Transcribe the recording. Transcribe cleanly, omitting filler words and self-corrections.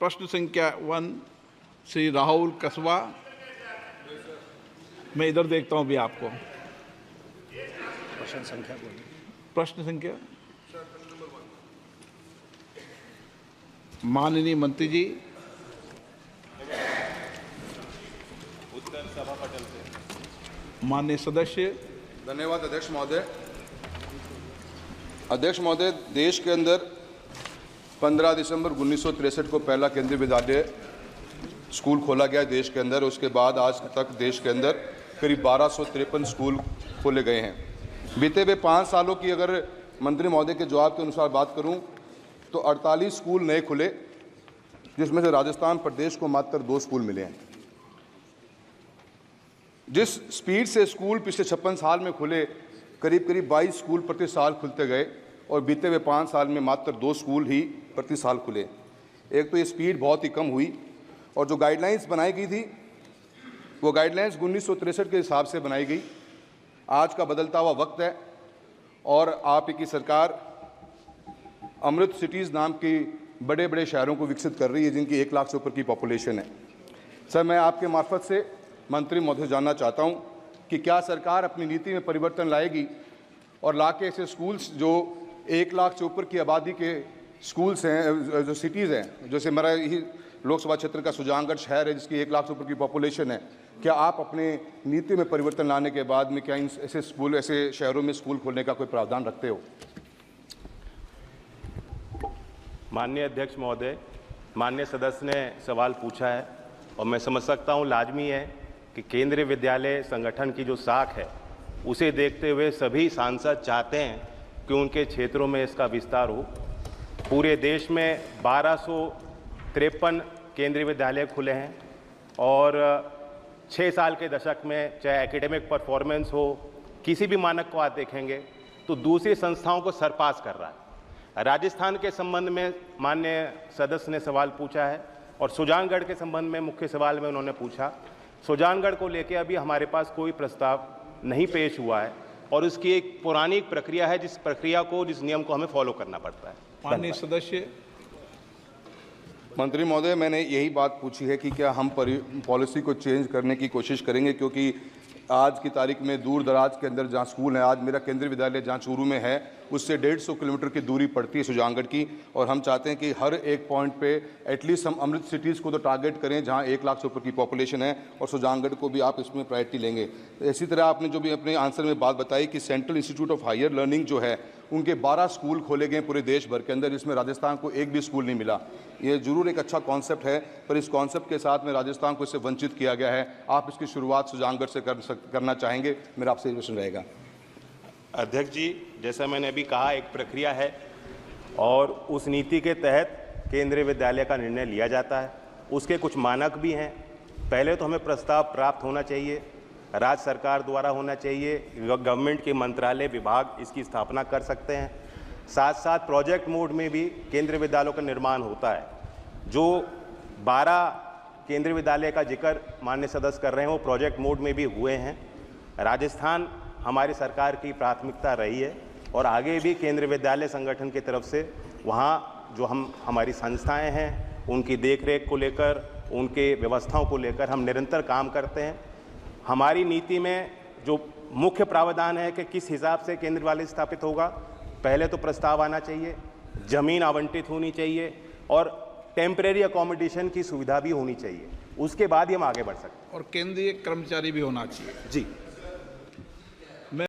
प्रश्न संख्या 1 श्री राहुल कसवा। मैं इधर देखता हूं भी आपको। प्रश्न संख्या माननीय मंत्री जी। उत्तर सभा पटल से। माननीय सदस्य। धन्यवाद अध्यक्ष महोदय। अध्यक्ष महोदय, देश के अंदर 15 दिसंबर 1963 को पहला केंद्रीय विद्यालय स्कूल खोला गया देश के अंदर। उसके बाद आज तक देश के अंदर करीब 1253 स्कूल खोले गए हैं। बीते हुए 5 सालों की अगर मंत्री महोदय के जवाब के अनुसार बात करूं तो 48 स्कूल नए खुले, जिसमें से राजस्थान प्रदेश को मात्र 2 स्कूल मिले हैं। जिस स्पीड से स्कूल पिछले 56 साल में खुले, करीब 22 स्कूल प्रति साल खुलते गए और बीते हुए 5 साल में मात्र 2 स्कूल ही प्रति साल खुले। एक तो ये स्पीड बहुत ही कम हुई और जो गाइडलाइंस बनाई गई थी वो गाइडलाइंस 1963 के हिसाब से बनाई गई। आज का बदलता हुआ वक्त है और आप की सरकार अमृत सिटीज़ नाम की बड़े बड़े शहरों को विकसित कर रही है, जिनकी 1 लाख से ऊपर की पॉपुलेशन है। सर, मैं आपके मार्फत से मंत्री महोदय जानना चाहता हूं कि क्या सरकार अपनी नीति में परिवर्तन लाएगी और ला के ऐसे स्कूल्स जो 1 लाख से ऊपर की आबादी के स्कूल्स हैं, जो सिटीज़ हैं, जैसे मेरा यही लोकसभा क्षेत्र का सुजानगढ़ शहर है जिसकी 1 लाख से ऊपर की पॉपुलेशन है, क्या आप अपने नीति में परिवर्तन लाने के बाद में क्या इन ऐसे शहरों में स्कूल खोलने का कोई प्रावधान रखते हो? माननीय अध्यक्ष महोदय, माननीय सदस्य ने सवाल पूछा है और मैं समझ सकता हूं लाजमी है कि केंद्रीय विद्यालय संगठन की जो साख है उसे देखते हुए सभी सांसद चाहते हैं कि उनके क्षेत्रों में इसका विस्तार हो। पूरे देश में 1253 केंद्रीय विद्यालय खुले हैं और 6 साल के दशक में चाहे एकेडमिक परफॉर्मेंस हो, किसी भी मानक को आप देखेंगे तो दूसरी संस्थाओं को सरपास कर रहा है। राजस्थान के संबंध में माननीय सदस्य ने सवाल पूछा है और सुजानगढ़ के संबंध में मुख्य सवाल में उन्होंने पूछा। सुजानगढ़ को लेकर अभी हमारे पास कोई प्रस्ताव नहीं पेश हुआ है और उसकी एक पुरानी प्रक्रिया है, जिस प्रक्रिया को, जिस नियम को हमें फॉलो करना पड़ता है। माननीय सदस्य। मंत्री महोदय, मैंने यही बात पूछी है कि क्या हम पॉलिसी को चेंज करने की कोशिश करेंगे, क्योंकि आज की तारीख में दूर दराज के अंदर जहाँ स्कूल है, आज मेरा केंद्रीय विद्यालय जहाँ चूरू में है उससे 150 किलोमीटर की दूरी पड़ती है सुजानगढ़ की, और हम चाहते हैं कि हर एक पॉइंट पे एटलीस्ट हम अमृत सिटीज़ को तो टारगेट करें जहाँ 1 लाख से ऊपर की पॉपुलेशन है, और सुजानगढ़ को भी आप इसमें प्रायोरिटी लेंगे। इसी तरह आपने जो भी अपने आंसर में बात बताई कि central institute of higher learning जो है उनके 12 स्कूल खोले गए पूरे देश भर के अंदर, जिसमें राजस्थान को एक भी स्कूल नहीं मिला। ये जरूर एक अच्छा कॉन्सेप्ट है, पर इस कॉन्सेप्ट के साथ में राजस्थान को इससे वंचित किया गया है। आप इसकी शुरुआत सुजानगढ़ से करना चाहेंगे? मेरा आपसे ये क्वेश्चन रहेगा। अध्यक्ष जी, जैसा मैंने अभी कहा, एक प्रक्रिया है और उस नीति के तहत केंद्रीय विद्यालय का निर्णय लिया जाता है। उसके कुछ मानक भी हैं। पहले तो हमें प्रस्ताव प्राप्त होना चाहिए, राज्य सरकार द्वारा होना चाहिए, गवर्नमेंट के मंत्रालय विभाग इसकी स्थापना कर सकते हैं। साथ साथ प्रोजेक्ट मोड में भी केंद्रीय विद्यालयों का निर्माण होता है। जो 12 केंद्रीय विद्यालय का जिक्र माननीय सदस्य कर रहे हैं वो प्रोजेक्ट मोड में भी हुए हैं। राजस्थान हमारी सरकार की प्राथमिकता रही है और आगे भी केंद्रीय विद्यालय संगठन की तरफ से वहाँ जो हमारी संस्थाएं हैं उनकी देखरेख को लेकर, उनके व्यवस्थाओं को लेकर हम निरंतर काम करते हैं। हमारी नीति में जो मुख्य प्रावधान है कि किस हिसाब से केंद्रीय विद्यालय स्थापित होगा, पहले तो प्रस्ताव आना चाहिए, जमीन आवंटित होनी चाहिए और टेम्परेरी अकोमोडेशन की सुविधा भी होनी चाहिए। उसके बाद ही हम आगे बढ़ सकते हैं। और केंद्रीय कर्मचारी भी होना चाहिए। जी।